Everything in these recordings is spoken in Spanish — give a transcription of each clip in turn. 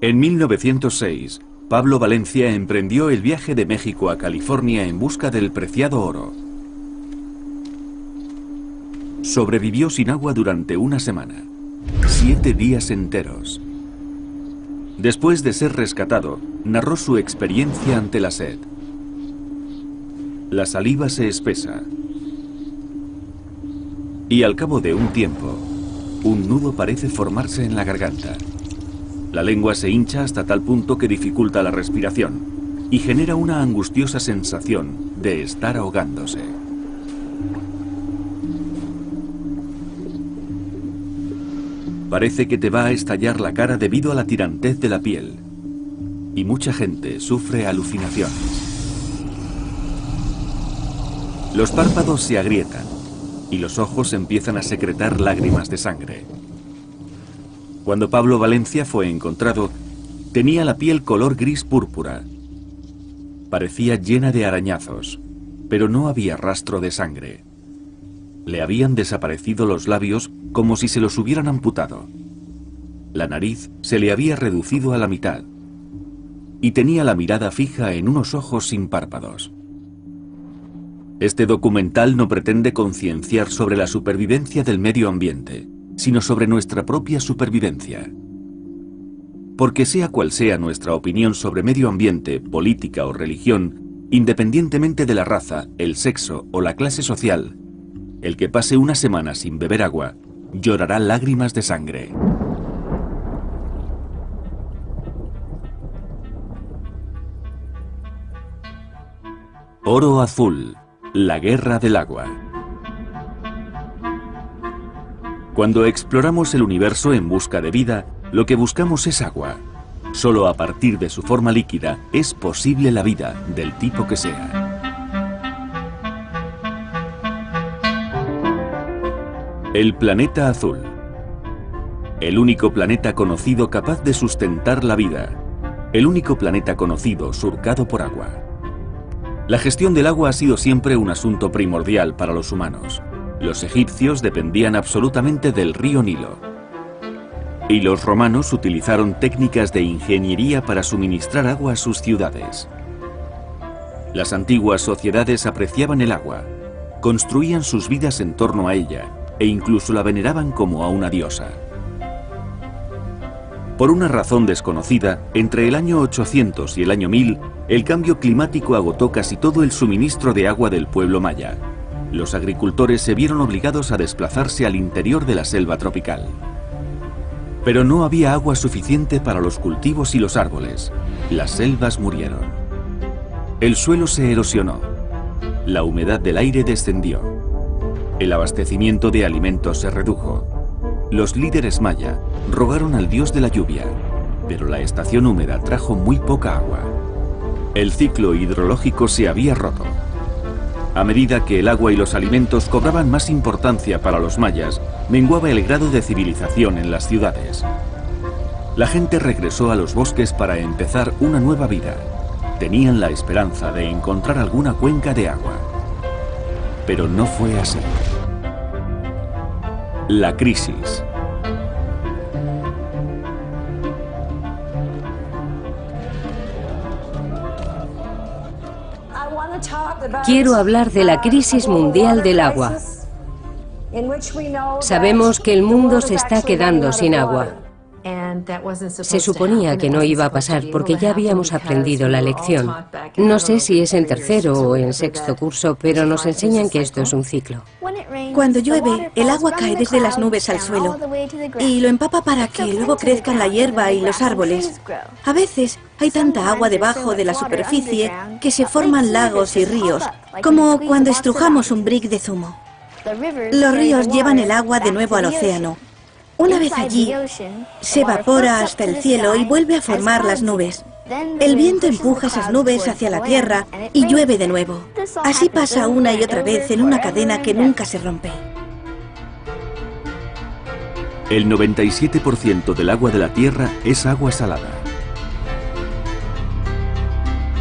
En 1906, Pablo Valencia emprendió el viaje de México a California en busca del preciado oro. Sobrevivió sin agua durante una semana, 7 días enteros. Después de ser rescatado, narró su experiencia ante la sed. La saliva se espesa y al cabo de un tiempo, un nudo parece formarse en la garganta. La lengua se hincha hasta tal punto que dificulta la respiración y genera una angustiosa sensación de estar ahogándose. Parece que te va a estallar la cara debido a la tirantez de la piel, y mucha gente sufre alucinaciones. Los párpados se agrietan y los ojos empiezan a secretar lágrimas de sangre. Cuando Pablo Valencia fue encontrado, tenía la piel color gris púrpura. Parecía llena de arañazos, pero no había rastro de sangre. Le habían desaparecido los labios como si se los hubieran amputado. La nariz se le había reducido a la mitad y tenía la mirada fija en unos ojos sin párpados. Este documental no pretende concienciar sobre la supervivencia del medio ambiente, sino sobre nuestra propia supervivencia. Porque sea cual sea nuestra opinión sobre medio ambiente, política o religión, independientemente de la raza, el sexo o la clase social, el que pase una semana sin beber agua, llorará lágrimas de sangre. Oro azul, la guerra del agua. Cuando exploramos el universo en busca de vida, lo que buscamos es agua. Solo a partir de su forma líquida es posible la vida, del tipo que sea. El planeta azul. El único planeta conocido capaz de sustentar la vida. El único planeta conocido surcado por agua. La gestión del agua ha sido siempre un asunto primordial para los humanos. Los egipcios dependían absolutamente del río Nilo. Y los romanos utilizaron técnicas de ingeniería para suministrar agua a sus ciudades. Las antiguas sociedades apreciaban el agua, construían sus vidas en torno a ella e incluso la veneraban como a una diosa. Por una razón desconocida, entre el año 800 y el año 1000, el cambio climático agotó casi todo el suministro de agua del pueblo maya. Los agricultores se vieron obligados a desplazarse al interior de la selva tropical. Pero no había agua suficiente para los cultivos y los árboles. Las selvas murieron. El suelo se erosionó. La humedad del aire descendió. El abastecimiento de alimentos se redujo. Los líderes maya rogaron al dios de la lluvia, pero la estación húmeda trajo muy poca agua. El ciclo hidrológico se había roto. A medida que el agua y los alimentos cobraban más importancia para los mayas, menguaba el grado de civilización en las ciudades. La gente regresó a los bosques para empezar una nueva vida. Tenían la esperanza de encontrar alguna cuenca de agua. Pero no fue así. La crisis. Quiero hablar de la crisis mundial del agua. Sabemos que el mundo se está quedando sin agua. Se suponía que no iba a pasar porque ya habíamos aprendido la lección. No sé si es en tercero o en sexto curso, pero nos enseñan que esto es un ciclo. Cuando llueve, el agua cae desde las nubes al suelo y lo empapa para que luego crezcan la hierba y los árboles. A veces hay tanta agua debajo de la superficie que se forman lagos y ríos, como cuando estrujamos un brick de zumo. Los ríos llevan el agua de nuevo al océano. Una vez allí, se evapora hasta el cielo y vuelve a formar las nubes. El viento empuja esas nubes hacia la tierra y llueve de nuevo. Así pasa una y otra vez en una cadena que nunca se rompe. El 97% del agua de la Tierra es agua salada.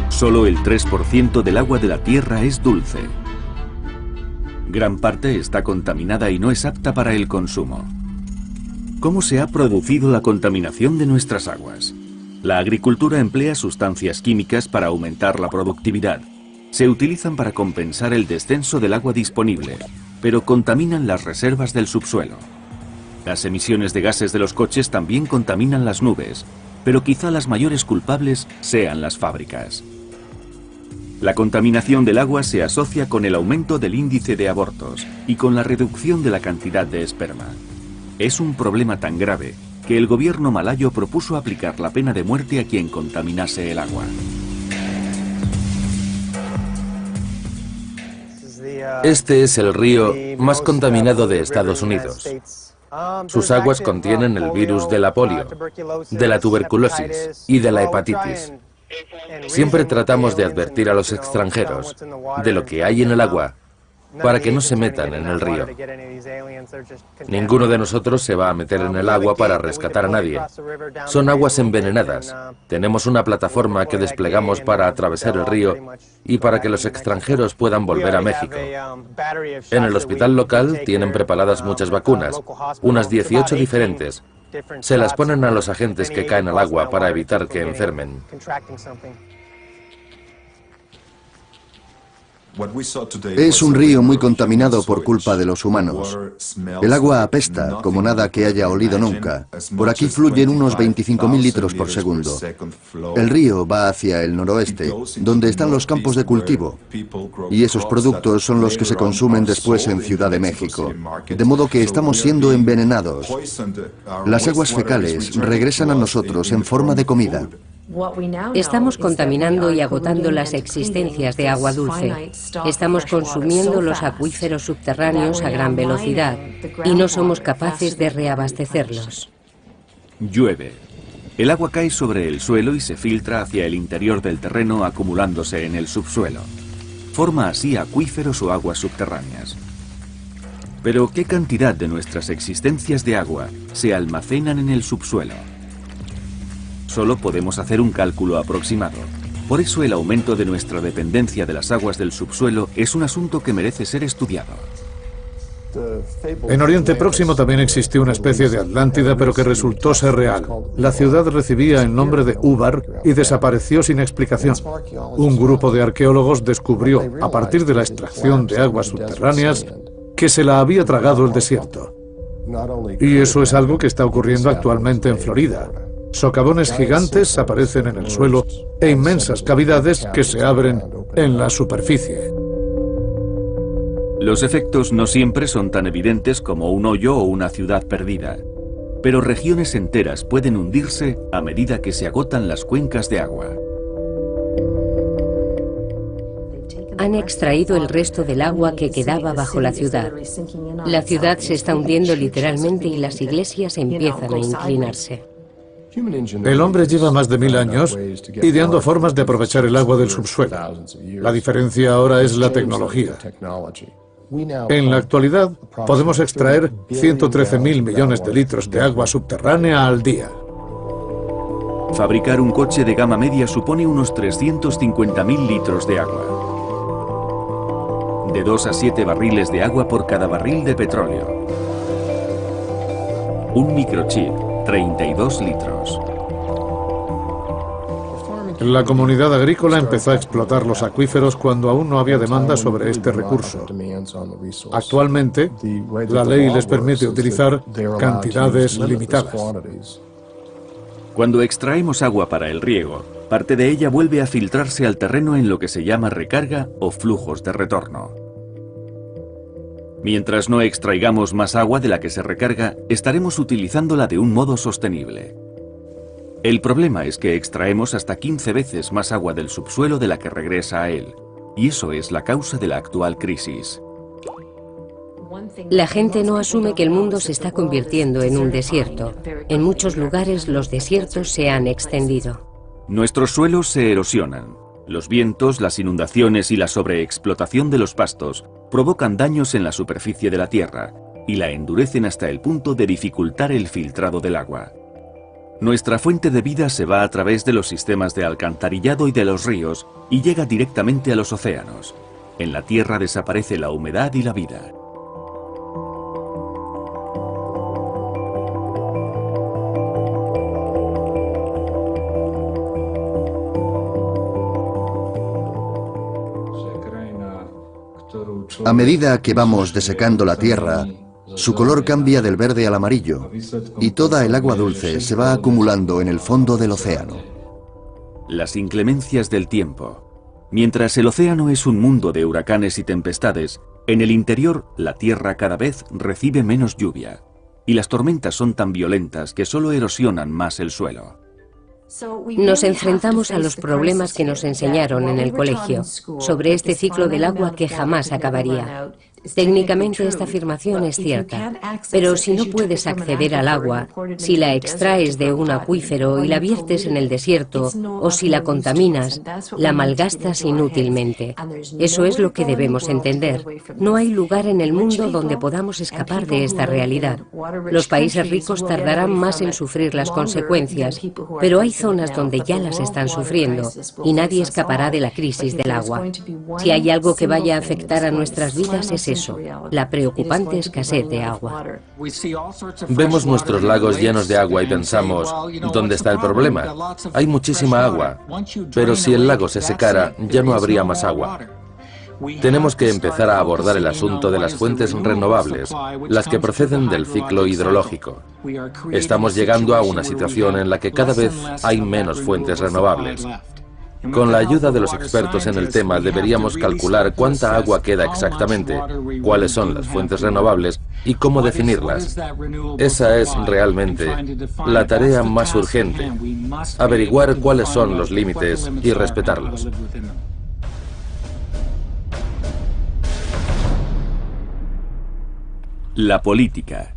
Solo el 3% del agua de la Tierra es dulce. Gran parte está contaminada y no es apta para el consumo. ¿Cómo se ha producido la contaminación de nuestras aguas? La agricultura emplea sustancias químicas para aumentar la productividad. Se utilizan para compensar el descenso del agua disponible, pero contaminan las reservas del subsuelo. Las emisiones de gases de los coches también contaminan las nubes, pero quizá las mayores culpables sean las fábricas. La contaminación del agua se asocia con el aumento del índice de abortos y con la reducción de la cantidad de esperma. Es un problema tan grave que el gobierno malayo propuso aplicar la pena de muerte a quien contaminase el agua. Este es el río más contaminado de Estados Unidos. Sus aguas contienen el virus de la polio, de la tuberculosis y de la hepatitis. Siempre tratamos de advertir a los extranjeros de lo que hay en el agua para que no se metan en el río. Ninguno de nosotros se va a meter en el agua para rescatar a nadie. Son aguas envenenadas. Tenemos una plataforma que desplegamos para atravesar el río y para que los extranjeros puedan volver a México. En el hospital local tienen preparadas muchas vacunas, unas 18 diferentes. Se las ponen a los agentes que caen al agua para evitar que enfermen. Es un río muy contaminado por culpa de los humanos. El agua apesta como nada que haya olido nunca. Por aquí fluyen unos 25.000 litros por segundo. El río va hacia el noroeste, donde están los campos de cultivo. Y esos productos son los que se consumen después en Ciudad de México. De modo que estamos siendo envenenados. Las aguas fecales regresan a nosotros en forma de comida. Estamos contaminando y agotando las existencias de agua dulce. Estamos consumiendo los acuíferos subterráneos a gran velocidad y no somos capaces de reabastecerlos. Llueve. El agua cae sobre el suelo y se filtra hacia el interior del terreno acumulándose en el subsuelo. Forma así acuíferos o aguas subterráneas. Pero ¿qué cantidad de nuestras existencias de agua se almacenan en el subsuelo? Solo podemos hacer un cálculo aproximado. Por eso el aumento de nuestra dependencia de las aguas del subsuelo es un asunto que merece ser estudiado. En Oriente Próximo también existió una especie de Atlántida, pero que resultó ser real. La ciudad recibía el nombre de Ubar y desapareció sin explicación. Un grupo de arqueólogos descubrió, a partir de la extracción de aguas subterráneas, que se la había tragado el desierto. Y eso es algo que está ocurriendo actualmente en Florida. Socavones gigantes aparecen en el suelo e inmensas cavidades que se abren en la superficie. Los efectos no siempre son tan evidentes como un hoyo o una ciudad perdida, pero regiones enteras pueden hundirse a medida que se agotan las cuencas de agua. Han extraído el resto del agua que quedaba bajo la ciudad. La ciudad se está hundiendo literalmente y las iglesias empiezan a inclinarse. El hombre lleva más de 1000 años ideando formas de aprovechar el agua del subsuelo. La diferencia ahora es la tecnología. En la actualidad, podemos extraer 113.000 millones de litros de agua subterránea al día. Fabricar un coche de gama media supone unos 350.000 litros de agua. De 2 a 7 barriles de agua por cada barril de petróleo. Un microchip, 32 litros. La comunidad agrícola empezó a explotar los acuíferos cuando aún no había demanda sobre este recurso. Actualmente, la ley les permite utilizar cantidades limitadas. Cuando extraemos agua para el riego, parte de ella vuelve a filtrarse al terreno en lo que se llama recarga o flujos de retorno. Mientras no extraigamos más agua de la que se recarga, estaremos utilizándola de un modo sostenible. El problema es que extraemos hasta 15 veces más agua del subsuelo de la que regresa a él, y eso es la causa de la actual crisis. La gente no asume que el mundo se está convirtiendo en un desierto. En muchos lugares los desiertos se han extendido. Nuestros suelos se erosionan. Los vientos, las inundaciones y la sobreexplotación de los pastos provocan daños en la superficie de la tierra, y la endurecen hasta el punto de dificultar el filtrado del agua. Nuestra fuente de vida se va a través de los sistemas de alcantarillado y de los ríos y llega directamente a los océanos. En la tierra desaparece la humedad y la vida. A medida que vamos desecando la tierra, su color cambia del verde al amarillo y toda el agua dulce se va acumulando en el fondo del océano. Las inclemencias del tiempo. Mientras el océano es un mundo de huracanes y tempestades, en el interior la tierra cada vez recibe menos lluvia y las tormentas son tan violentas que solo erosionan más el suelo. Nos enfrentamos a los problemas que nos enseñaron en el colegio, sobre este ciclo del agua que jamás acabaría. Técnicamente esta afirmación es cierta, pero si no puedes acceder al agua, si la extraes de un acuífero y la viertes en el desierto, o si la contaminas, la malgastas inútilmente. Eso es lo que debemos entender. No hay lugar en el mundo donde podamos escapar de esta realidad. Los países ricos tardarán más en sufrir las consecuencias, pero hay zonas donde ya las están sufriendo y nadie escapará de la crisis del agua. Si hay algo que vaya a afectar a nuestras vidas es eso, la preocupante escasez de agua. Vemos nuestros lagos llenos de agua y pensamos, ¿dónde está el problema? Hay muchísima agua, pero si el lago se secara, ya no habría más agua. Tenemos que empezar a abordar el asunto de las fuentes renovables, las que proceden del ciclo hidrológico. Estamos llegando a una situación en la que cada vez hay menos fuentes renovables. Con la ayuda de los expertos en el tema deberíamos calcular cuánta agua queda exactamente, cuáles son las fuentes renovables y cómo definirlas. Esa es realmente la tarea más urgente, averiguar cuáles son los límites y respetarlos. La política.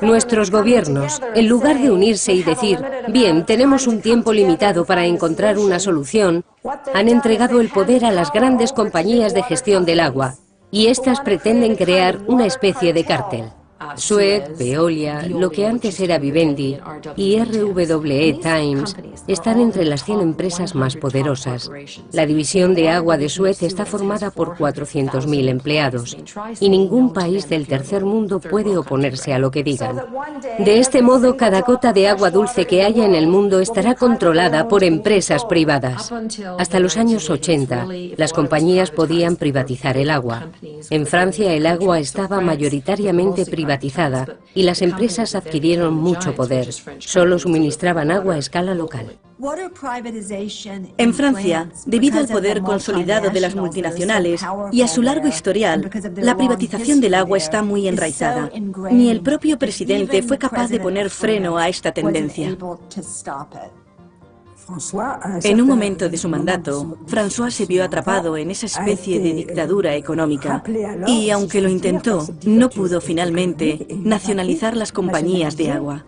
Nuestros gobiernos, en lugar de unirse y decir, bien, tenemos un tiempo limitado para encontrar una solución, han entregado el poder a las grandes compañías de gestión del agua, y éstas pretenden crear una especie de cártel. Suez, Veolia, lo que antes era Vivendi y RWE Times están entre las 100 empresas más poderosas. La división de agua de Suez está formada por 400.000 empleados y ningún país del tercer mundo puede oponerse a lo que digan. De este modo, cada gota de agua dulce que haya en el mundo estará controlada por empresas privadas. Hasta los años 80, las compañías podían privatizar el agua. En Francia, el agua estaba mayoritariamente privatizada y las empresas adquirieron mucho poder. Solo suministraban agua a escala local. En Francia, debido al poder consolidado de las multinacionales y a su largo historial, la privatización del agua está muy enraizada. Ni el propio presidente fue capaz de poner freno a esta tendencia. En un momento de su mandato, François se vio atrapado en esa especie de dictadura económica y, aunque lo intentó, no pudo finalmente nacionalizar las compañías de agua.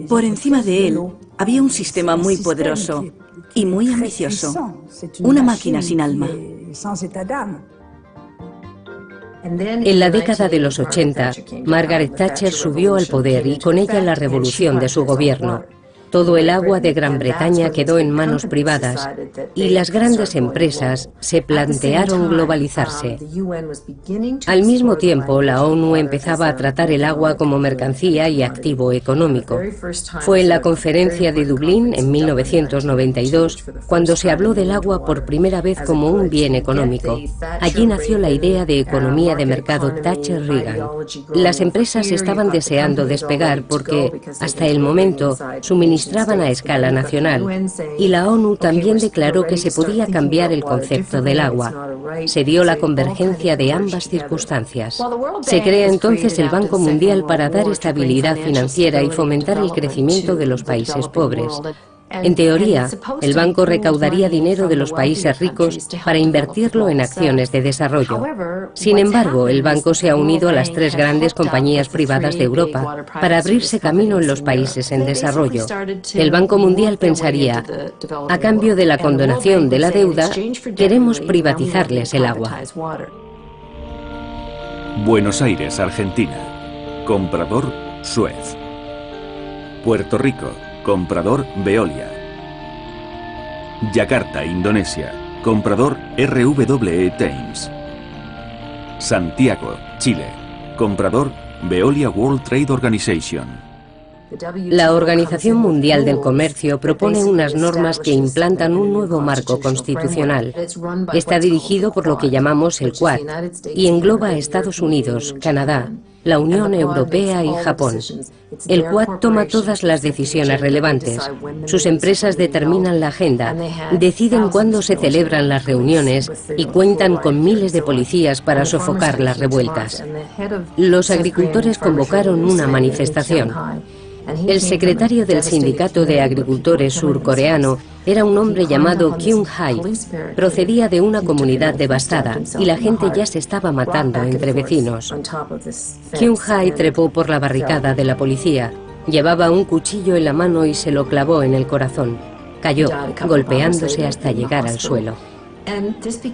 Por encima de él, había un sistema muy poderoso y muy ambicioso, una máquina sin alma. En la década de los 80, Margaret Thatcher subió al poder y con ella la revolución de su gobierno. Todo el agua de Gran Bretaña quedó en manos privadas y las grandes empresas se plantearon globalizarse. Al mismo tiempo, la ONU empezaba a tratar el agua como mercancía y activo económico. Fue en la conferencia de Dublín, en 1992, cuando se habló del agua por primera vez como un bien económico. Allí nació la idea de economía de mercado Thatcher-Reagan. Las empresas estaban deseando despegar porque, hasta el momento, suministraban a escala nacional, y la ONU también declaró que se podía cambiar el concepto del agua. Se dio la convergencia de ambas circunstancias. Se crea entonces el Banco Mundial para dar estabilidad financiera y fomentar el crecimiento de los países pobres. En teoría, el banco recaudaría dinero de los países ricos para invertirlo en acciones de desarrollo. Sin embargo, el banco se ha unido a las 3 grandes compañías privadas de Europa para abrirse camino en los países en desarrollo. El Banco Mundial pensaría, a cambio de la condonación de la deuda, queremos privatizarles el agua. Buenos Aires, Argentina. Comprador Suez. Puerto Rico. Comprador Veolia. Yakarta, Indonesia. Comprador RWE Thames. Santiago, Chile. Comprador Veolia World Trade Organization. La Organización Mundial del Comercio propone unas normas que implantan un nuevo marco constitucional. Está dirigido por lo que llamamos el Quad y engloba a Estados Unidos, Canadá, la Unión Europea y Japón. El Quad toma todas las decisiones relevantes. Sus empresas determinan la agenda, deciden cuándo se celebran las reuniones y cuentan con miles de policías para sofocar las revueltas. Los agricultores convocaron una manifestación. El secretario del Sindicato de Agricultores surcoreano era un hombre llamado Kyung Hae. Procedía de una comunidad devastada y la gente ya se estaba matando entre vecinos. Kyung Hae trepó por la barricada de la policía. Llevaba un cuchillo en la mano y se lo clavó en el corazón. Cayó, golpeándose hasta llegar al suelo.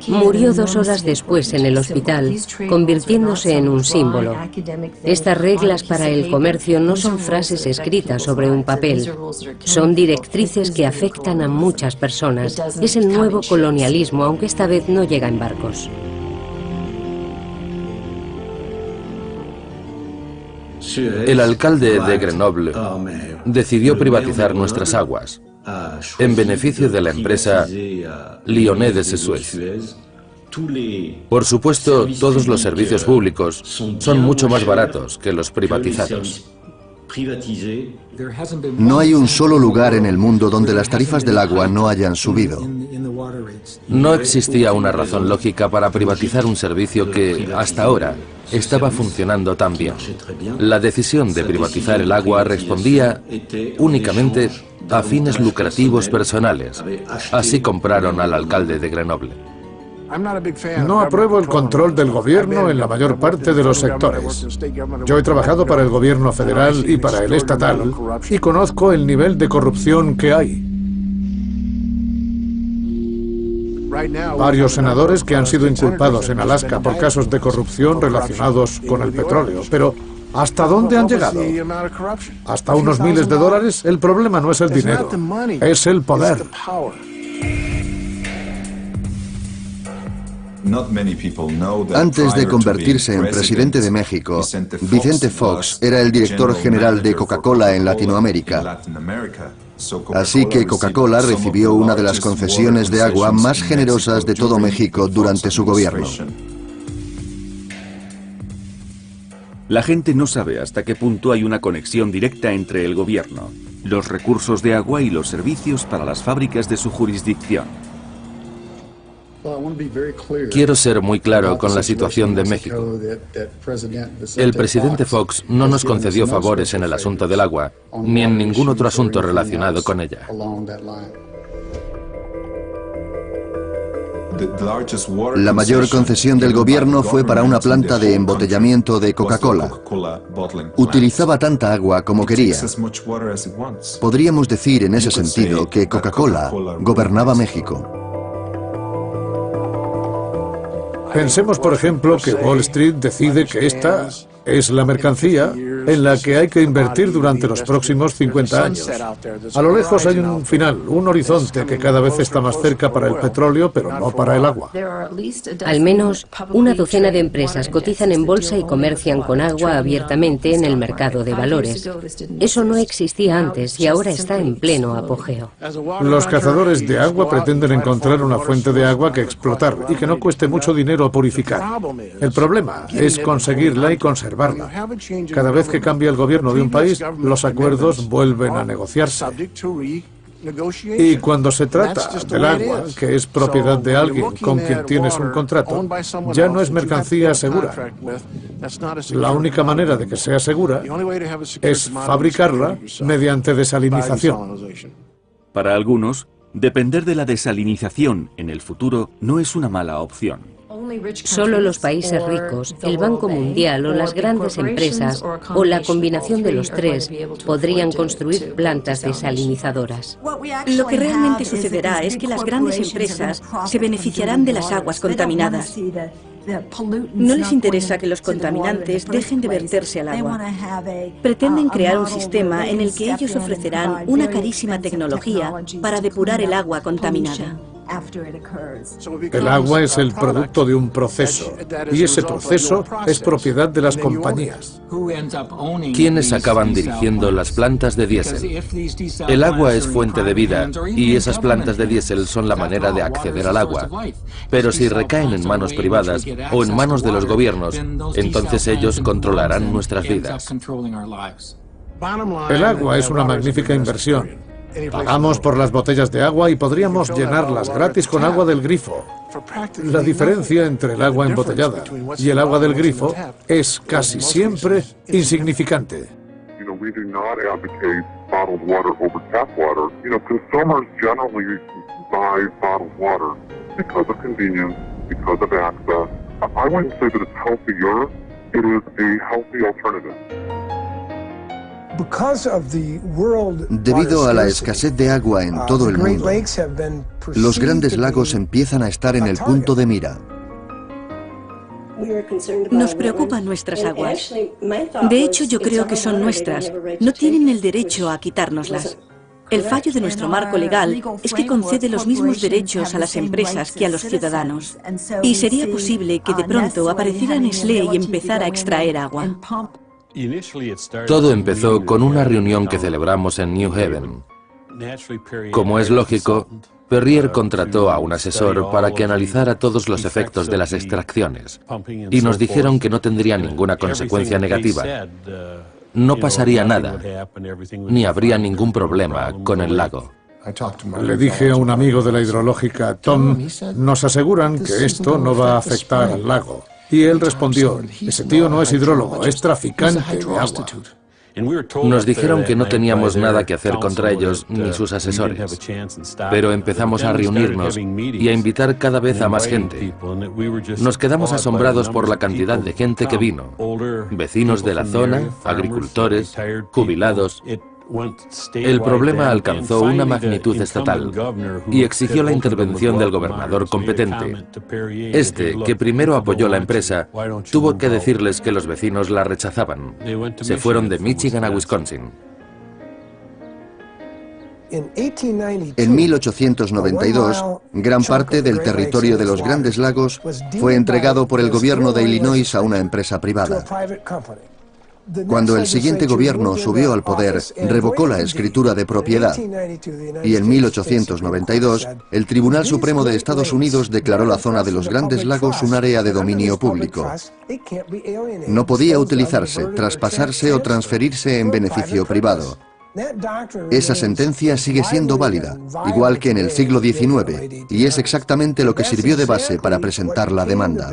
Murió 2 horas después en el hospital, convirtiéndose en un símbolo. Estas reglas para el comercio no son frases escritas sobre un papel, son directrices que afectan a muchas personas. Es el nuevo colonialismo, aunque esta vez no llega en barcos. El alcalde de Grenoble decidió privatizar nuestras aguas en beneficio de la empresa Lyonnais de Suez. Por supuesto, todos los servicios públicos son mucho más baratos que los privatizados. No hay un solo lugar en el mundo donde las tarifas del agua no hayan subido. No existía una razón lógica para privatizar un servicio que, hasta ahora, estaba funcionando tan bien. La decisión de privatizar el agua respondía únicamente a fines lucrativos personales. Así compraron al alcalde de Grenoble. No apruebo el control del gobierno en la mayor parte de los sectores. Yo he trabajado para el gobierno federal y para el estatal y conozco el nivel de corrupción que hay. Varios senadores que han sido inculpados en Alaska por casos de corrupción relacionados con el petróleo, pero ¿hasta dónde han llegado? ¿Hasta unos miles de dólares? El problema no es el dinero, es el poder. Antes de convertirse en presidente de México, Vicente Fox era el director general de Coca-Cola en Latinoamérica. Así que Coca-Cola recibió una de las concesiones de agua más generosas de todo México durante su gobierno. La gente no sabe hasta qué punto hay una conexión directa entre el gobierno, los recursos de agua y los servicios para las fábricas de su jurisdicción. Quiero ser muy claro con la situación de México. El presidente Fox no nos concedió favores en el asunto del agua, ni en ningún otro asunto relacionado con ella. La mayor concesión del gobierno fue para una planta de embotellamiento de Coca-Cola. Utilizaba tanta agua como quería. Podríamos decir en ese sentido que Coca-Cola gobernaba México. Pensemos, por ejemplo, que Wall Street decide que esta es la mercancía en la que hay que invertir durante los próximos 50 años. A lo lejos hay un final, un horizonte que cada vez está más cerca para el petróleo, pero no para el agua. Al menos una docena de empresas cotizan en bolsa y comercian con agua abiertamente en el mercado de valores. Eso no existía antes y ahora está en pleno apogeo. Los cazadores de agua pretenden encontrar una fuente de agua que explotar y que no cueste mucho dinero purificar. El problema es conseguirla y conservarla. Cada vez que cambia el gobierno de un país, los acuerdos vuelven a negociarse. Y cuando se trata del agua, que es propiedad de alguien con quien tienes un contrato, ya no es mercancía segura. La única manera de que sea segura es fabricarla mediante desalinización. Para algunos, depender de la desalinización en el futuro no es una mala opción. Solo los países ricos, el Banco Mundial o las grandes empresas, o la combinación de los tres, podrían construir plantas desalinizadoras. Lo que realmente sucederá es que las grandes empresas se beneficiarán de las aguas contaminadas. No les interesa que los contaminantes dejen de verterse al agua. Pretenden crear un sistema en el que ellos ofrecerán una carísima tecnología para depurar el agua contaminada. El agua es el producto de un proceso, y ese proceso es propiedad de las compañías. ¿Quiénes acaban dirigiendo las plantas de diésel? El agua es fuente de vida, y esas plantas de diésel son la manera de acceder al agua. Pero si recaen en manos privadas o en manos de los gobiernos, entonces ellos controlarán nuestras vidas. El agua es una magnífica inversión. Pagamos por las botellas de agua y podríamos llenarlas gratis con agua del grifo. La diferencia entre el agua embotellada y el agua del grifo es casi siempre insignificante. Debido a la escasez de agua en todo el mundo, los grandes lagos empiezan a estar en el punto de mira. Nos preocupan nuestras aguas. De hecho, yo creo que son nuestras. No tienen el derecho a quitárnoslas. El fallo de nuestro marco legal es que concede los mismos derechos a las empresas que a los ciudadanos. Y sería posible que de pronto apareciera Nestlé y empezara a extraer agua. Todo empezó con una reunión que celebramos en New Haven. Como es lógico, Perrier contrató a un asesor para que analizara todos los efectos de las extracciones, y nos dijeron que no tendría ninguna consecuencia negativa. No pasaría nada, ni habría ningún problema con el lago. Le dije a un amigo de la hidrológica, Tom, nos aseguran que esto no va a afectar al lago. Y él respondió, ese tío no es hidrólogo, es traficante de agua. Nos dijeron que no teníamos nada que hacer contra ellos ni sus asesores, pero empezamos a reunirnos y a invitar cada vez a más gente. Nos quedamos asombrados por la cantidad de gente que vino, vecinos de la zona, agricultores, jubilados. El problema alcanzó una magnitud estatal y exigió la intervención del gobernador competente. Este, que primero apoyó la empresa, tuvo que decirles que los vecinos la rechazaban. Se fueron de Michigan a Wisconsin. En 1892, gran parte del territorio de los Grandes Lagos fue entregado por el gobierno de Illinois a una empresa privada. Cuando el siguiente gobierno subió al poder, revocó la escritura de propiedad. Y en 1892, el Tribunal Supremo de Estados Unidos declaró la zona de los Grandes Lagos un área de dominio público. No podía utilizarse, traspasarse o transferirse en beneficio privado. Esa sentencia sigue siendo válida, igual que en el siglo XIX, y es exactamente lo que sirvió de base para presentar la demanda.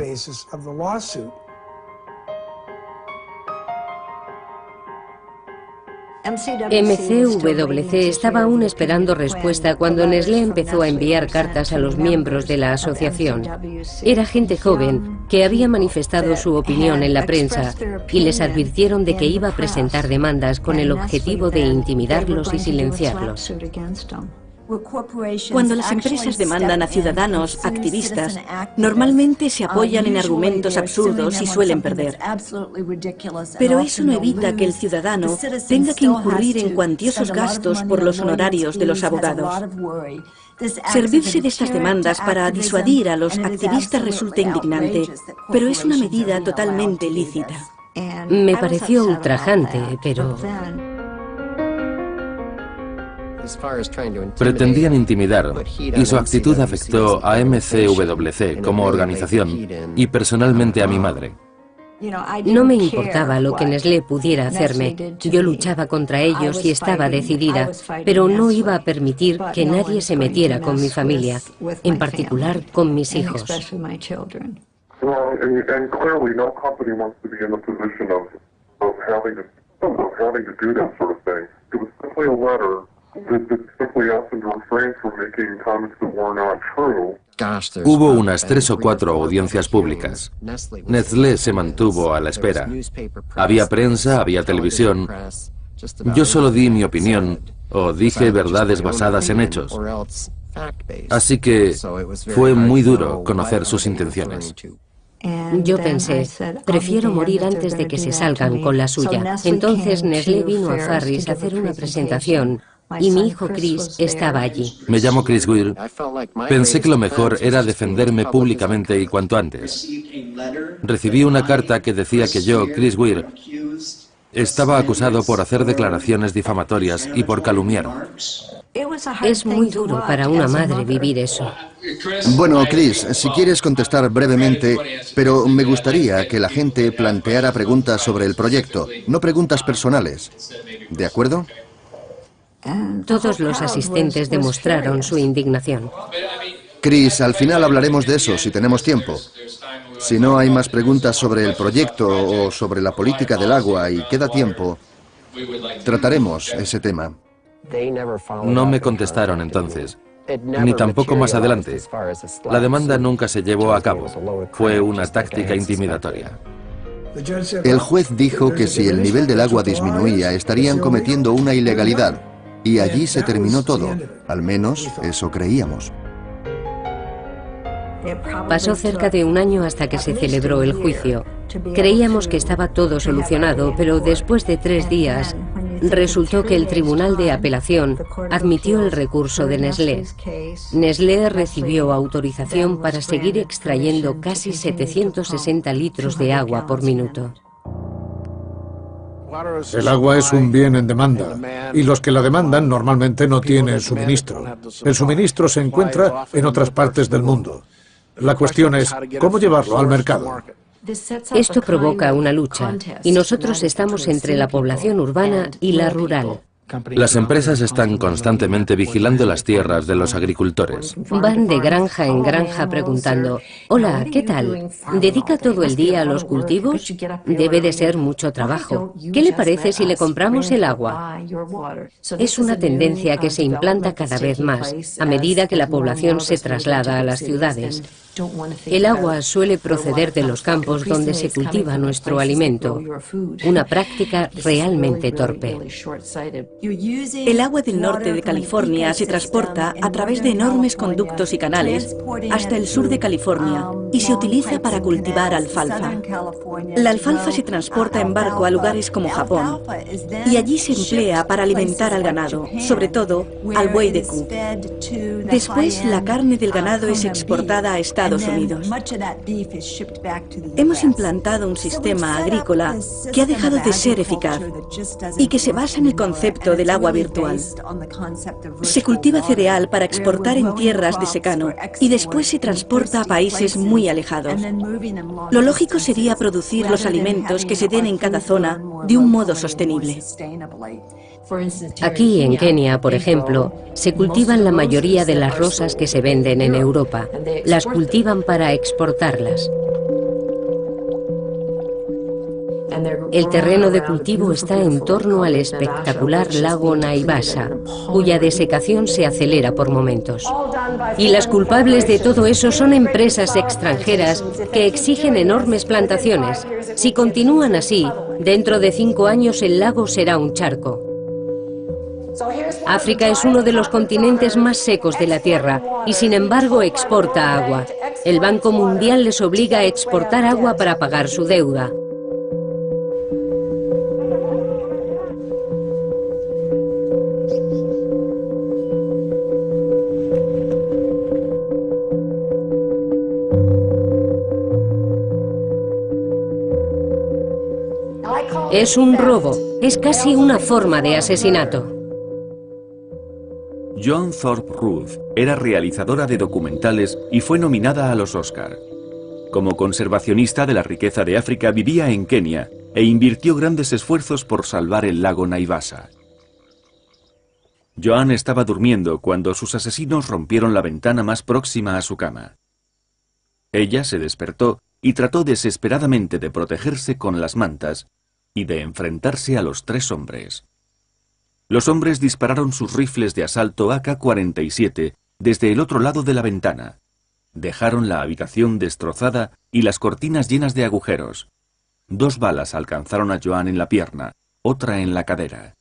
MCWC estaba aún esperando respuesta cuando Nestlé empezó a enviar cartas a los miembros de la asociación. Era gente joven que había manifestado su opinión en la prensa y les advirtieron de que iba a presentar demandas con el objetivo de intimidarlos y silenciarlos. Cuando las empresas demandan a ciudadanos, activistas, normalmente se apoyan en argumentos absurdos y suelen perder. Pero eso no evita que el ciudadano tenga que incurrir en cuantiosos gastos por los honorarios de los abogados. Servirse de estas demandas para disuadir a los activistas resulta indignante, pero es una medida totalmente lícita. Me pareció ultrajante, pero... Pretendían intimidar, y su actitud afectó a MCWC como organización y personalmente a mi madre. No me importaba lo que Nestlé pudiera hacerme. Yo luchaba contra ellos y estaba decidida, pero no iba a permitir que nadie se metiera con mi familia, en particular con mis hijos. Hubo unas 3 o 4 audiencias públicas. Nestlé se mantuvo a la espera. Había prensa, había televisión. Yo solo di mi opinión o dije verdades basadas en hechos. Así que fue muy duro conocer sus intenciones. Yo pensé, prefiero morir antes de que se salgan con la suya. Entonces Nestlé vino a Farris a hacer una presentación y mi hijo Chris estaba allí. Me llamo Chris Weir. Pensé que lo mejor era defenderme públicamente y cuanto antes. Recibí una carta que decía que yo, Chris Weir, estaba acusado por hacer declaraciones difamatorias y por calumniar. Es muy duro para una madre vivir eso. Bueno, Chris, si quieres contestar brevemente, pero me gustaría que la gente planteara preguntas sobre el proyecto, no preguntas personales. ¿De acuerdo? Todos los asistentes demostraron su indignación. Chris, al final hablaremos de eso si tenemos tiempo. Si no hay más preguntas sobre el proyecto o sobre la política del agua y queda tiempo, trataremos ese tema. No me contestaron entonces, ni tampoco más adelante. La demanda nunca se llevó a cabo. Fue una táctica intimidatoria. El juez dijo que si el nivel del agua disminuía, estarían cometiendo una ilegalidad. Y allí se terminó todo. Al menos eso creíamos. Pasó cerca de un año hasta que se celebró el juicio. Creíamos que estaba todo solucionado, pero después de 3 días resultó que el Tribunal de Apelación admitió el recurso de Nestlé. Nestlé recibió autorización para seguir extrayendo casi 760 litros de agua por minuto. El agua es un bien en demanda, y los que la demandan normalmente no tienen suministro. El suministro se encuentra en otras partes del mundo. La cuestión es, ¿cómo llevarlo al mercado? Esto provoca una lucha, y nosotros estamos entre la población urbana y la rural. Las empresas están constantemente vigilando las tierras de los agricultores. Van de granja en granja preguntando, hola, ¿qué tal? ¿Dedica todo el día a los cultivos? Debe de ser mucho trabajo. ¿Qué le parece si le compramos el agua? Es una tendencia que se implanta cada vez más a medida que la población se traslada a las ciudades. El agua suele proceder de los campos donde se cultiva nuestro alimento, una práctica realmente torpe. El agua del norte de California se transporta a través de enormes conductos y canales hasta el sur de California y se utiliza para cultivar alfalfa. La alfalfa se transporta en barco a lugares como Japón y allí se emplea para alimentar al ganado, sobre todo al buey de Koo. Después la carne del ganado es exportada a Estados Unidos. Hemos implantado un sistema agrícola que ha dejado de ser eficaz y que se basa en el concepto del agua virtual. Se cultiva cereal para exportar en tierras de secano y después se transporta a países muy alejados. Lo lógico sería producir los alimentos que se den en cada zona de un modo sostenible. Aquí en Kenia, por ejemplo, se cultivan la mayoría de las rosas que se venden en Europa. Las cultivan para exportarlas. El terreno de cultivo está en torno al espectacular lago Naivasha, cuya desecación se acelera por momentos. Y las culpables de todo eso son empresas extranjeras que exigen enormes plantaciones. Si continúan así, dentro de 5 años el lago será un charco. África es uno de los continentes más secos de la Tierra y sin embargo exporta agua. El Banco Mundial les obliga a exportar agua para pagar su deuda. Es un robo, es casi una forma de asesinato. Joan Thorpe Ruth era realizadora de documentales y fue nominada a los Oscar. Como conservacionista de la riqueza de África vivía en Kenia e invirtió grandes esfuerzos por salvar el lago Naivasha. Joan estaba durmiendo cuando sus asesinos rompieron la ventana más próxima a su cama. Ella se despertó y trató desesperadamente de protegerse con las mantas y de enfrentarse a los 3 hombres. Los hombres dispararon sus rifles de asalto AK-47 desde el otro lado de la ventana. Dejaron la habitación destrozada y las cortinas llenas de agujeros. 2 balas alcanzaron a Joan en la pierna, otra en la cadera.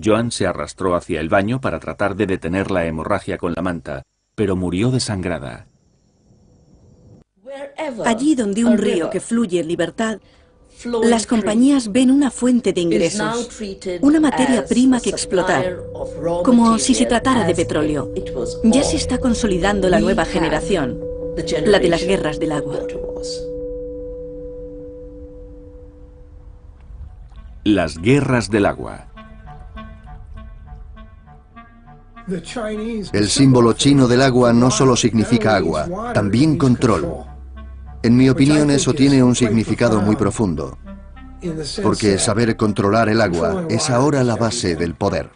Joan se arrastró hacia el baño para tratar de detener la hemorragia con la manta, pero murió desangrada. Allí donde un río que fluye en libertad, las compañías ven una fuente de ingresos, una materia prima que explotar, como si se tratara de petróleo. Ya se está consolidando la nueva generación, la de las guerras del agua. Las guerras del agua. El símbolo chino del agua no solo significa agua, también control. En mi opinión, eso tiene un significado muy profundo, porque saber controlar el agua es ahora la base del poder.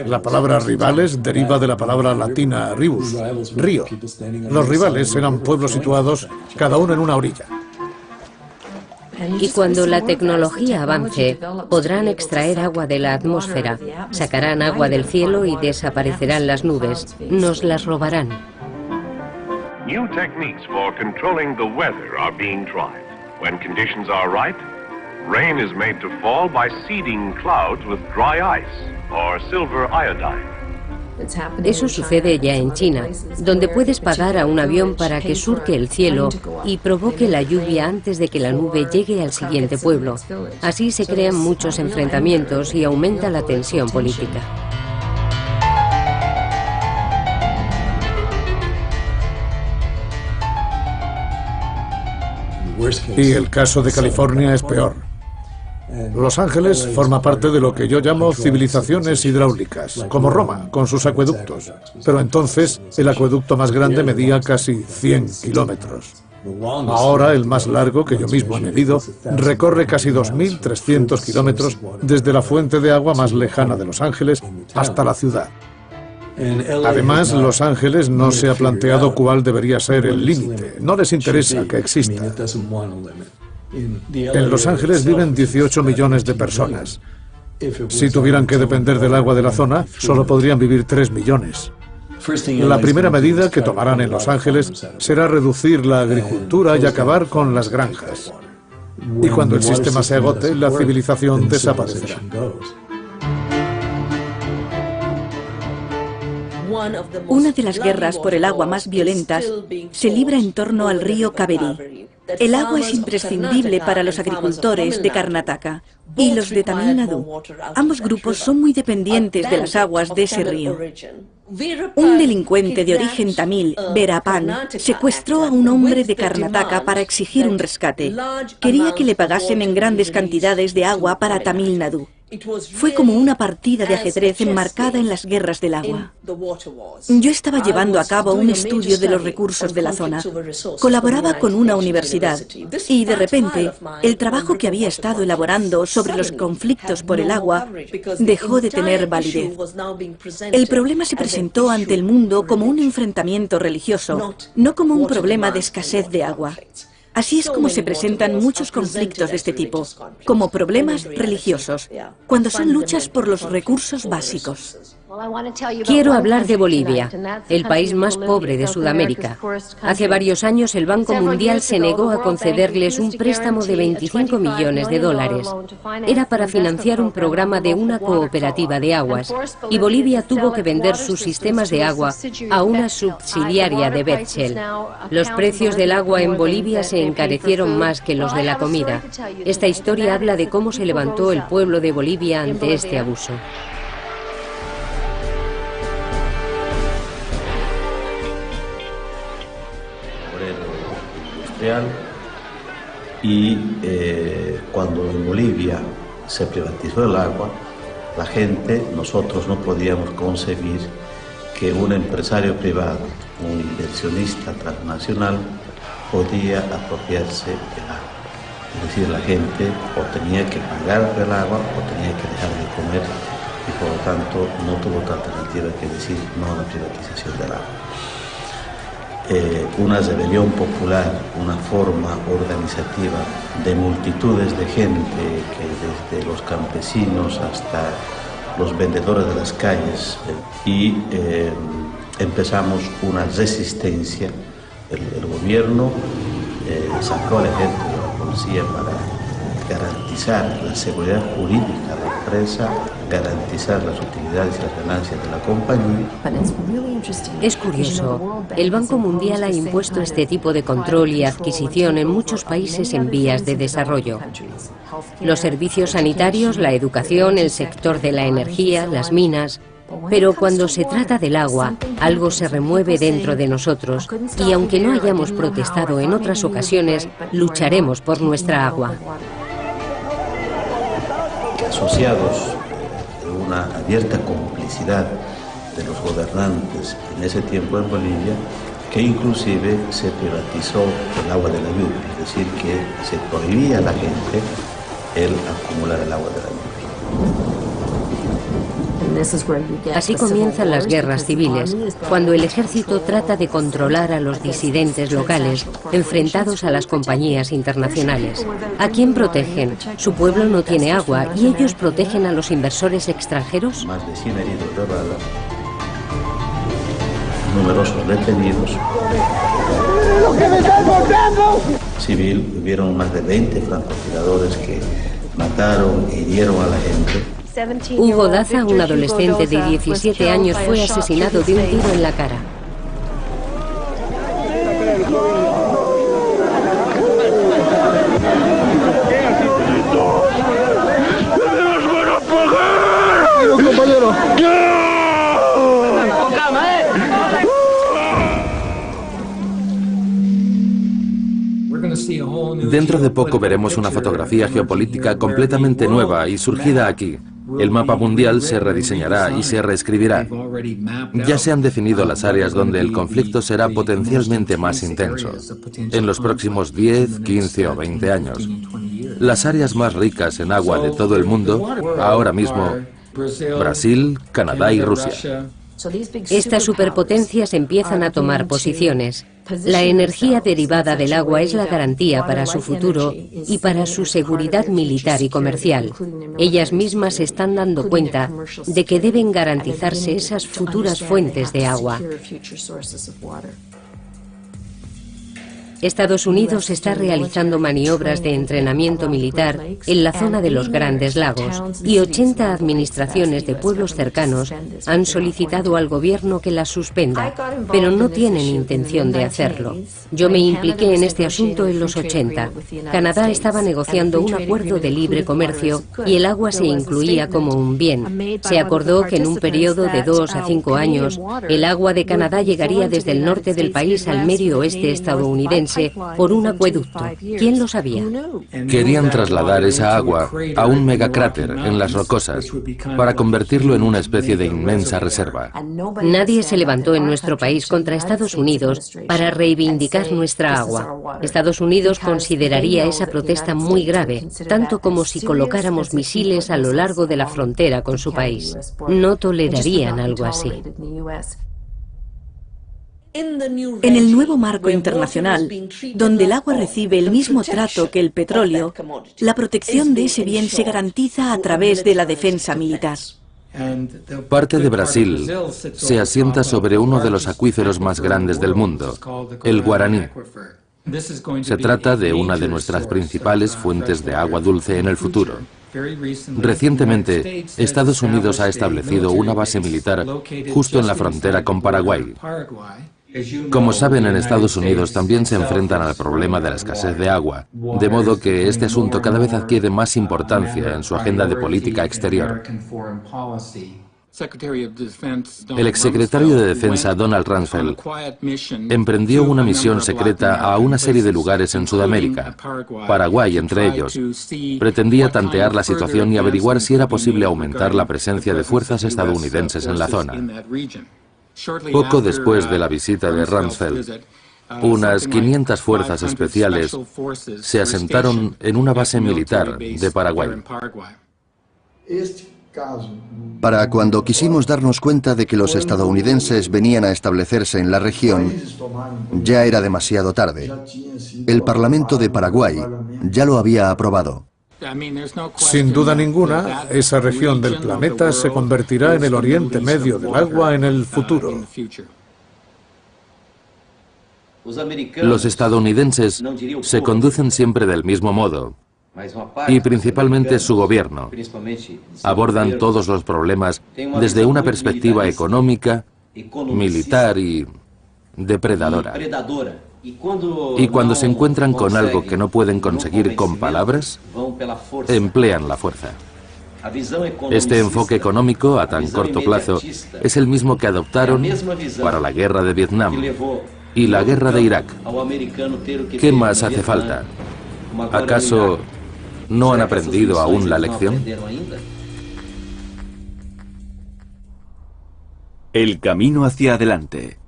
La palabra rivales deriva de la palabra latina ribus, río. Los rivales eran pueblos situados cada uno en una orilla. Y cuando la tecnología avance, podrán extraer agua de la atmósfera, sacarán agua del cielo y desaparecerán las nubes, nos las robarán. New techniques for controlling the weather are being tried. When conditions are right, rain is made to fall by seeding clouds with dry ice or silver iodine. Eso sucede ya en China, donde puedes pagar a un avión para que surque el cielo y provoque la lluvia antes de que la nube llegue al siguiente pueblo. Así se crean muchos enfrentamientos y aumenta la tensión política. Y el caso de California es peor. Los Ángeles forma parte de lo que yo llamo civilizaciones hidráulicas, como Roma, con sus acueductos. Pero entonces el acueducto más grande medía casi 100 kilómetros. Ahora el más largo, que yo mismo he medido, recorre casi 2.300 kilómetros desde la fuente de agua más lejana de Los Ángeles hasta la ciudad. Además, Los Ángeles no se ha planteado cuál debería ser el límite. No les interesa que exista. En Los Ángeles viven 18 millones de personas. Si tuvieran que depender del agua de la zona, solo podrían vivir 3 millones. La primera medida que tomarán en Los Ángeles será reducir la agricultura y acabar con las granjas. Y cuando el sistema se agote, la civilización desaparecerá. Una de las guerras por el agua más violentas se libra en torno al río Kaveri. El agua es imprescindible para los agricultores de Karnataka y los de Tamil Nadu. Ambos grupos son muy dependientes de las aguas de ese río. Un delincuente de origen tamil, Veerapan, secuestró a un hombre de Karnataka para exigir un rescate. Quería que le pagasen en grandes cantidades de agua para Tamil Nadu. Fue como una partida de ajedrez enmarcada en las guerras del agua. Yo estaba llevando a cabo un estudio de los recursos de la zona. Colaboraba con una universidad y, de repente, el trabajo que había estado elaborando sobre los conflictos por el agua dejó de tener validez. El problema se presentó ante el mundo como un enfrentamiento religioso, no como un problema de escasez de agua. Así es como se presentan muchos conflictos de este tipo, como problemas religiosos, cuando son luchas por los recursos básicos. Quiero hablar de Bolivia, el país más pobre de Sudamérica. Hace varios años el Banco Mundial se negó a concederles un préstamo de 25 millones de dólares. Era para financiar un programa de una cooperativa de aguas, y Bolivia tuvo que vender sus sistemas de agua a una subsidiaria de Bechtel. Los precios del agua en Bolivia se encarecieron más que los de la comida. Esta historia habla de cómo se levantó el pueblo de Bolivia ante este abuso. Y cuando en Bolivia se privatizó el agua, la gente, nosotros no podíamos concebir que un empresario privado, un inversionista transnacional, podía apropiarse del agua. Es decir, la gente o tenía que pagar por el agua o tenía que dejar de comer y por lo tanto no tuvo otra alternativa que decir no a la privatización del agua. Una rebelión popular, una forma organizativa de multitudes de gente, que desde los campesinos hasta los vendedores de las calles, y empezamos una resistencia. El gobierno sacó al ejército y a la policía para garantizar la seguridad jurídica empresa, garantizar las utilidades y las ganancias de la compañía. Es curioso, el Banco Mundial ha impuesto este tipo de control y adquisición en muchos países en vías de desarrollo. Los servicios sanitarios, la educación, el sector de la energía, las minas. Pero cuando se trata del agua, algo se remueve dentro de nosotros y aunque no hayamos protestado en otras ocasiones, lucharemos por nuestra agua. Asociados a una abierta complicidad de los gobernantes en ese tiempo en Bolivia, que inclusive se privatizó el agua de la lluvia, es decir, que se prohibía a la gente el acumular el agua de la lluvia. Así comienzan las guerras civiles, cuando el ejército trata de controlar a los disidentes locales, enfrentados a las compañías internacionales. ¿A quién protegen? Su pueblo no tiene agua y ellos protegen a los inversores extranjeros. Más de 100 heridos de bala, numerosos detenidos. Civil, hubieron más de 20 francotiradores que mataron e hirieron a la gente. Hugo Daza, un adolescente de 17 años, fue asesinado de un tiro en la cara. Dentro de poco veremos una fotografía geopolítica completamente nueva y surgida aquí. El mapa mundial se rediseñará y se reescribirá. Ya se han definido las áreas donde el conflicto será potencialmente más intenso, en los próximos 10, 15 o 20 años. Las áreas más ricas en agua de todo el mundo, ahora mismo, Brasil, Canadá y Rusia. Estas superpotencias empiezan a tomar posiciones. La energía derivada del agua es la garantía para su futuro y para su seguridad militar y comercial. Ellas mismas se están dando cuenta de que deben garantizarse esas futuras fuentes de agua. Estados Unidos está realizando maniobras de entrenamiento militar en la zona de los Grandes Lagos y 80 administraciones de pueblos cercanos han solicitado al gobierno que las suspenda, pero no tienen intención de hacerlo. Yo me impliqué en este asunto en los 80. Canadá estaba negociando un acuerdo de libre comercio y el agua se incluía como un bien. Se acordó que en un periodo de 2 a 5 años, el agua de Canadá llegaría desde el norte del país al medio oeste estadounidense por un acueducto. ¿Quién lo sabía? Querían trasladar esa agua a un megacráter en las rocosas para convertirlo en una especie de inmensa reserva. Nadie se levantó en nuestro país contra Estados Unidos para reivindicar nuestra agua. Estados Unidos consideraría esa protesta muy grave, tanto como si colocáramos misiles a lo largo de la frontera con su país. No tolerarían algo así. En el nuevo marco internacional, donde el agua recibe el mismo trato que el petróleo, la protección de ese bien se garantiza a través de la defensa militar. Parte de Brasil se asienta sobre uno de los acuíferos más grandes del mundo, el Guaraní. Se trata de una de nuestras principales fuentes de agua dulce en el futuro. Recientemente, Estados Unidos ha establecido una base militar justo en la frontera con Paraguay. Como saben, en Estados Unidos también se enfrentan al problema de la escasez de agua, de modo que este asunto cada vez adquiere más importancia en su agenda de política exterior. El exsecretario de Defensa Donald Rumsfeld emprendió una misión secreta a una serie de lugares en Sudamérica, Paraguay entre ellos. Pretendía tantear la situación y averiguar si era posible aumentar la presencia de fuerzas estadounidenses en la zona. Poco después de la visita de Rumsfeld, unas 500 fuerzas especiales se asentaron en una base militar de Paraguay. Para cuando quisimos darnos cuenta de que los estadounidenses venían a establecerse en la región, ya era demasiado tarde. El Parlamento de Paraguay ya lo había aprobado. Sin duda ninguna, esa región del planeta se convertirá en el Oriente Medio del agua en el futuro. Los estadounidenses se conducen siempre del mismo modo. y principalmente su gobierno abordan todos los problemas desde una perspectiva económica, militar y depredadora. Y cuando se encuentran con algo que no pueden conseguir con palabras, emplean la fuerza. Este enfoque económico a tan corto plazo es el mismo que adoptaron para la guerra de Vietnam y la guerra de Irak. ¿Qué más hace falta? ¿Acaso no han aprendido aún la lección? El camino hacia adelante.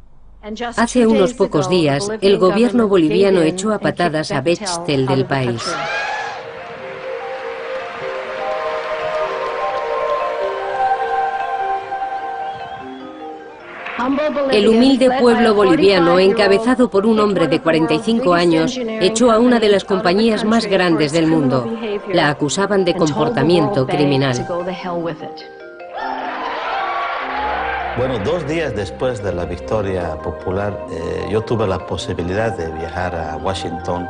Hace unos pocos días, el gobierno boliviano echó a patadas a Bechtel del país. El humilde pueblo boliviano, encabezado por un hombre de 45 años, echó a una de las compañías más grandes del mundo. La acusaban de comportamiento criminal. Bueno, 2 días después de la victoria popular, yo tuve la posibilidad de viajar a Washington.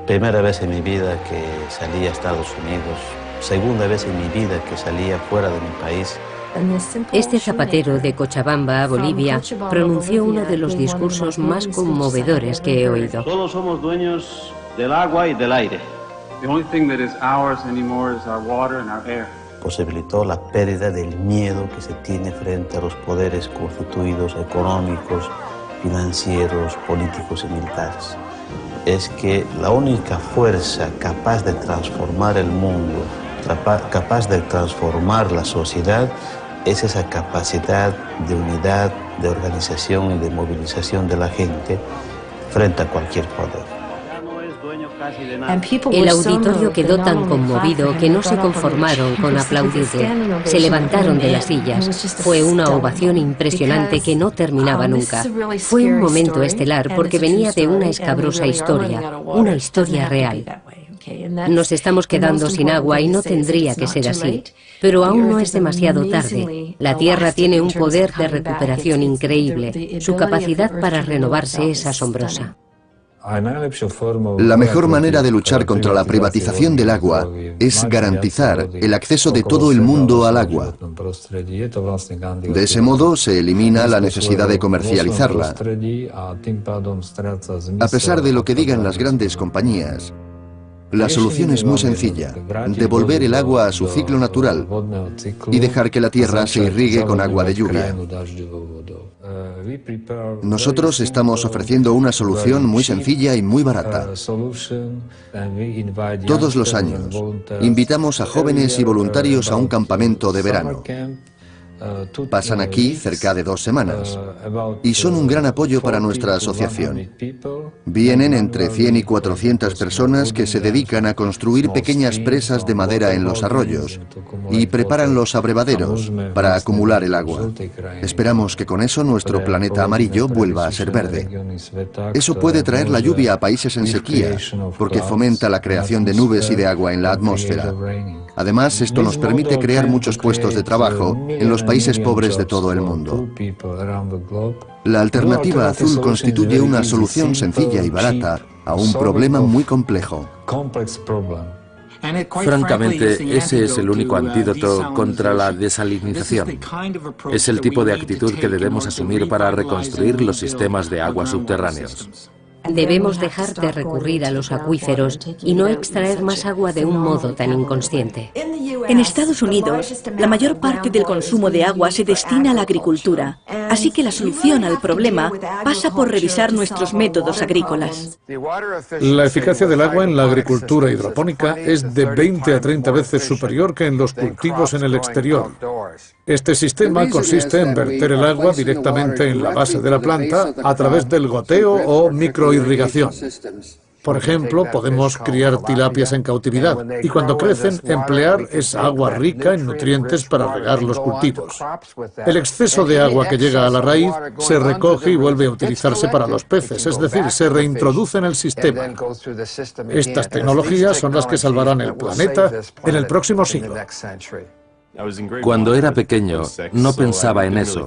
Primera vez en mi vida que salí a Estados Unidos, segunda vez en mi vida que salía fuera de mi país. Este zapatero de Cochabamba, Bolivia, pronunció uno de los discursos más conmovedores que he oído. Solo somos dueños del agua y del aire. Posibilitó la pérdida del miedo que se tiene frente a los poderes constituidos económicos, financieros, políticos y militares. Es que la única fuerza capaz de transformar el mundo, capaz de transformar la sociedad, es esa capacidad de unidad, de organización y de movilización de la gente frente a cualquier poder. El auditorio quedó tan conmovido que no se conformaron con aplaudirle. Se levantaron de las sillas. Fue una ovación impresionante que no terminaba nunca. Fue un momento estelar porque venía de una escabrosa historia, una historia real. Nos estamos quedando sin agua y no tendría que ser así. Pero aún no es demasiado tarde. La Tierra tiene un poder de recuperación increíble. Su capacidad para renovarse es asombrosa. La mejor manera de luchar contra la privatización del agua es garantizar el acceso de todo el mundo al agua. De ese modo se elimina la necesidad de comercializarla. A pesar de lo que digan las grandes compañías, la solución es muy sencilla: devolver el agua a su ciclo natural y dejar que la tierra se irrigue con agua de lluvia. Nosotros estamos ofreciendo una solución muy sencilla y muy barata. Todos los años invitamos a jóvenes y voluntarios a un campamento de verano. Pasan aquí cerca de 2 semanas y son un gran apoyo para nuestra asociación. Vienen entre 100 y 400 personas que se dedican a construir pequeñas presas de madera en los arroyos y preparan los abrevaderos para acumular el agua. Esperamos que con eso nuestro planeta amarillo vuelva a ser verde. Eso puede traer la lluvia a países en sequía, porque fomenta la creación de nubes y de agua en la atmósfera. Además, esto nos permite crear muchos puestos de trabajo en los países pobres de todo el mundo. La alternativa azul constituye una solución sencilla y barata a un problema muy complejo. Francamente, ese es el único antídoto contra la desalinización. Es el tipo de actitud que debemos asumir para reconstruir los sistemas de agua subterráneos. Debemos dejar de recurrir a los acuíferos y no extraer más agua de un modo tan inconsciente. En Estados Unidos, la mayor parte del consumo de agua se destina a la agricultura, así que la solución al problema pasa por revisar nuestros métodos agrícolas. La eficacia del agua en la agricultura hidropónica es de 20 a 30 veces superior que en los cultivos en el exterior. Este sistema consiste en verter el agua directamente en la base de la planta a través del goteo o microirrigación. Por ejemplo, podemos criar tilapias en cautividad y cuando crecen emplear esa agua rica en nutrientes para regar los cultivos. El exceso de agua que llega a la raíz se recoge y vuelve a utilizarse para los peces, es decir, se reintroduce en el sistema. Estas tecnologías son las que salvarán el planeta en el próximo siglo. Cuando era pequeño, no pensaba en eso.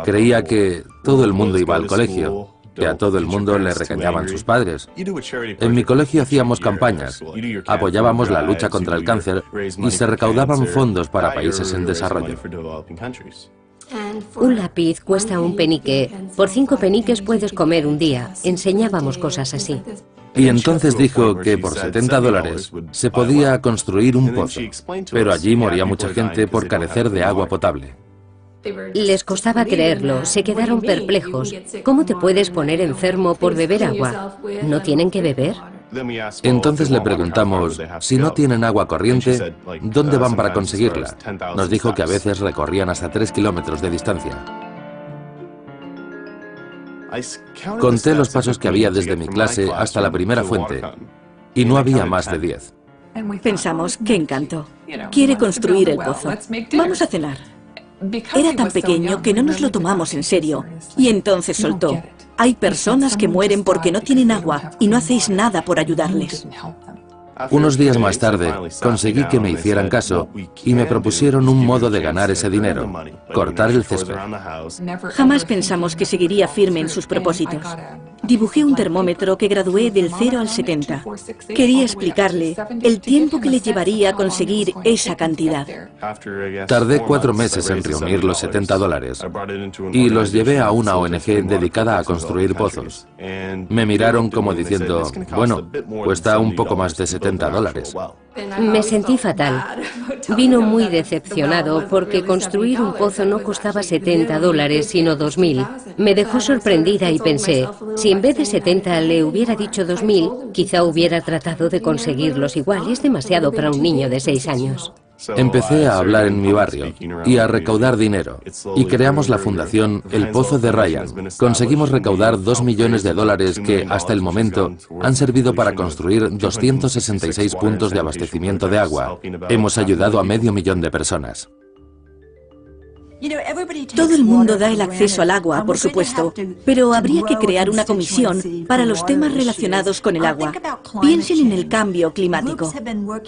Creía que todo el mundo iba al colegio que a todo el mundo le regañaban sus padres. En mi colegio hacíamos campañas, apoyábamos la lucha contra el cáncer y se recaudaban fondos para países en desarrollo. Un lápiz cuesta un penique. Por 5 peniques puedes comer un día. Enseñábamos cosas así. Y entonces dijo que por $70 se podía construir un pozo, pero allí moría mucha gente por carecer de agua potable. Les costaba creerlo, se quedaron perplejos. ¿Cómo te puedes poner enfermo por beber agua? ¿No tienen que beber? Entonces le preguntamos, si no tienen agua corriente, ¿dónde van para conseguirla? Nos dijo que a veces recorrían hasta 3 kilómetros de distancia. Conté los pasos que había desde mi clase hasta la primera fuente, y no había más de 10. Pensamos, qué encanto. Quiere construir el pozo. Vamos a cenar. Era tan pequeño que no nos lo tomamos en serio. Y entonces soltó. Hay personas que mueren porque no tienen agua y no hacéis nada por ayudarles. Unos días más tarde, conseguí que me hicieran caso y me propusieron un modo de ganar ese dinero, cortar el césped. Jamás pensamos que seguiría firme en sus propósitos. Dibujé un termómetro que gradué del 0 al 70. Quería explicarle el tiempo que le llevaría a conseguir esa cantidad. Tardé 4 meses en reunir los $70 y los llevé a una ONG dedicada a construir pozos. Me miraron como diciendo, bueno, cuesta un poco más de $70. Me sentí fatal. Vino muy decepcionado porque construir un pozo no costaba $70, sino 2.000. Me dejó sorprendida y pensé, si en vez de 70 le hubiera dicho 2.000, quizá hubiera tratado de conseguirlos igual. Es demasiado para un niño de 6 años. Empecé a hablar en mi barrio y a recaudar dinero, y creamos la fundación El Pozo de Ryan. Conseguimos recaudar $2 millones que, hasta el momento, han servido para construir 266 puntos de abastecimiento de agua. Hemos ayudado a 500.000 de personas. Todo el mundo da el acceso al agua, por supuesto, pero habría que crear una comisión para los temas relacionados con el agua. Piensen en el cambio climático.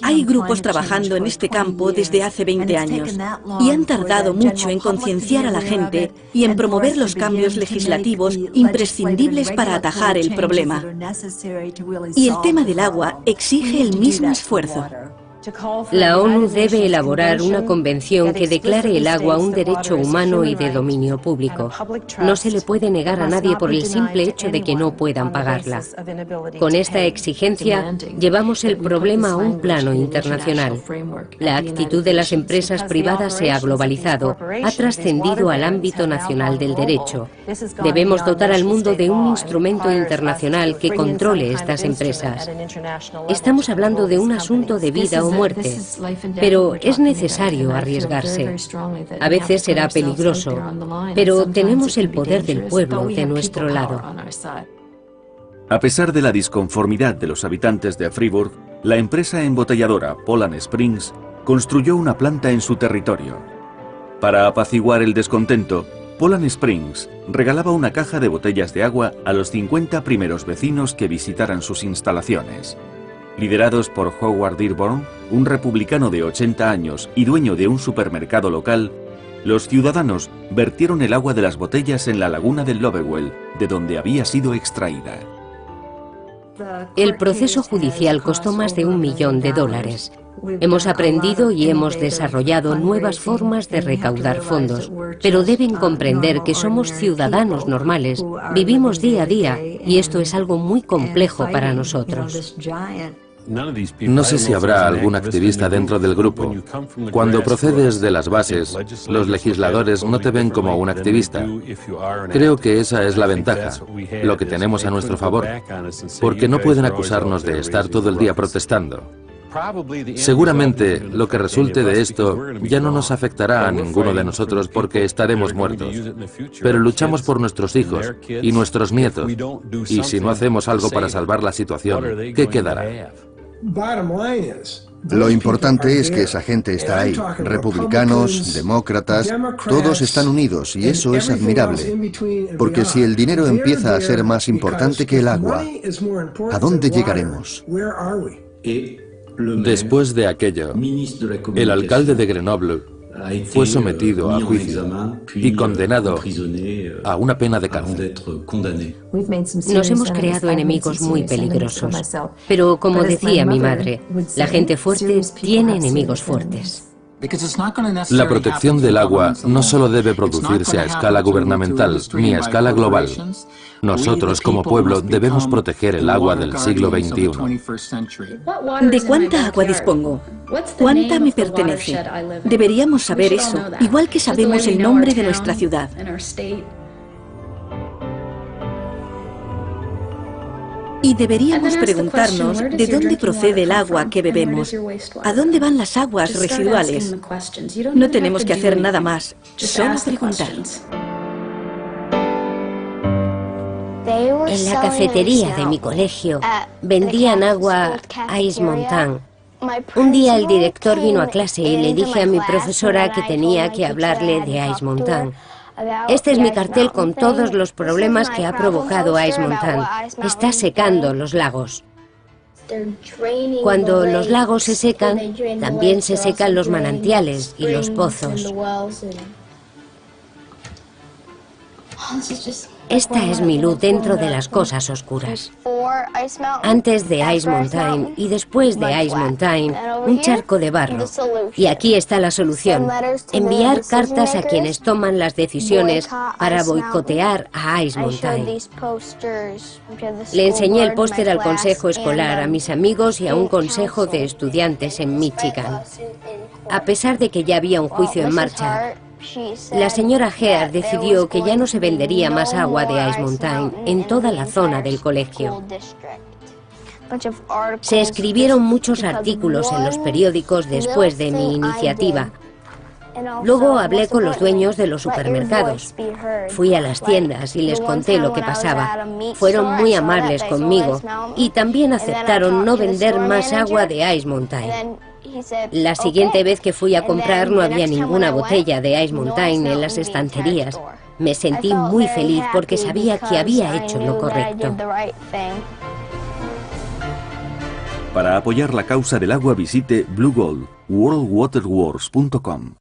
Hay grupos trabajando en este campo desde hace 20 años y han tardado mucho en concienciar a la gente y en promover los cambios legislativos imprescindibles para atajar el problema. Y el tema del agua exige el mismo esfuerzo. La ONU debe elaborar una convención que declare el agua un derecho humano y de dominio público. No se le puede negar a nadie por el simple hecho de que no puedan pagarla. Con esta exigencia, llevamos el problema a un plano internacional. La actitud de las empresas privadas se ha globalizado, ha trascendido al ámbito nacional del derecho. Debemos dotar al mundo de un instrumento internacional que controle estas empresas. Estamos hablando de un asunto de vida o muerte, pero es necesario arriesgarse. A veces será peligroso, pero tenemos el poder del pueblo de nuestro lado. A pesar de la disconformidad de los habitantes de Freeburg, la empresa embotelladora Poland Springs construyó una planta en su territorio. Para apaciguar el descontento, Poland Springs regalaba una caja de botellas de agua a los 50 primeros vecinos que visitaran sus instalaciones. Liderados por Howard Dearborn, un republicano de 80 años y dueño de un supermercado local, los ciudadanos vertieron el agua de las botellas en la laguna del Lovewell, de donde había sido extraída. El proceso judicial costó más de $1 millón. Hemos aprendido y hemos desarrollado nuevas formas de recaudar fondos, pero deben comprender que somos ciudadanos normales, vivimos día a día y esto es algo muy complejo para nosotros. No sé si habrá algún activista dentro del grupo. Cuando procedes de las bases, los legisladores no te ven como un activista. Creo que esa es la ventaja, lo que tenemos a nuestro favor, porque no pueden acusarnos de estar todo el día protestando. Seguramente lo que resulte de esto ya no nos afectará a ninguno de nosotros porque estaremos muertos. Pero luchamos por nuestros hijos y nuestros nietos. Y si no hacemos algo para salvar la situación, ¿qué quedará? Lo importante es que esa gente está ahí. Republicanos, demócratas, todos están unidos y eso es admirable. Porque si el dinero empieza a ser más importante que el agua, ¿a dónde llegaremos? Después de aquello, el alcalde de Grenoble fue sometido a juicio y condenado a una pena de cárcel. Nos hemos creado enemigos muy peligrosos. Pero como decía mi madre, la gente fuerte tiene enemigos fuertes. La protección del agua no solo debe producirse a escala gubernamental ni a escala global. Nosotros, como pueblo, debemos proteger el agua del siglo XXI. ¿De cuánta agua dispongo? ¿Cuánta me pertenece? Deberíamos saber eso, igual que sabemos el nombre de nuestra ciudad. Y deberíamos preguntarnos de dónde procede el agua que bebemos, a dónde van las aguas residuales. No tenemos que hacer nada más, solo preguntar. En la cafetería de mi colegio vendían agua Ice Mountain. Un día el director vino a clase y le dije a mi profesora que tenía que hablarle de Ice Mountain. Este es mi cartel con todos los problemas que ha provocado Ice Mountain. Está secando los lagos. Cuando los lagos se secan, también se secan los manantiales y los pozos. Esta es mi luz dentro de las cosas oscuras. Antes de Ice Mountain y después de Ice Mountain, un charco de barro. Y aquí está la solución: enviar cartas a quienes toman las decisiones para boicotear a Ice Mountain. Le enseñé el póster al consejo escolar, a mis amigos y a un consejo de estudiantes en Michigan. A pesar de que ya había un juicio en marcha, la señora Heard decidió que ya no se vendería más agua de Ice Mountain en toda la zona del colegio. Se escribieron muchos artículos en los periódicos después de mi iniciativa. Luego hablé con los dueños de los supermercados. Fui a las tiendas y les conté lo que pasaba. Fueron muy amables conmigo y también aceptaron no vender más agua de Ice Mountain. La siguiente vez que fui a comprar no había ninguna botella de Ice Mountain en las estanterías. Me sentí muy feliz porque sabía que había hecho lo correcto. Para apoyar la causa del agua visite Blue Gold, worldwaterwars.com.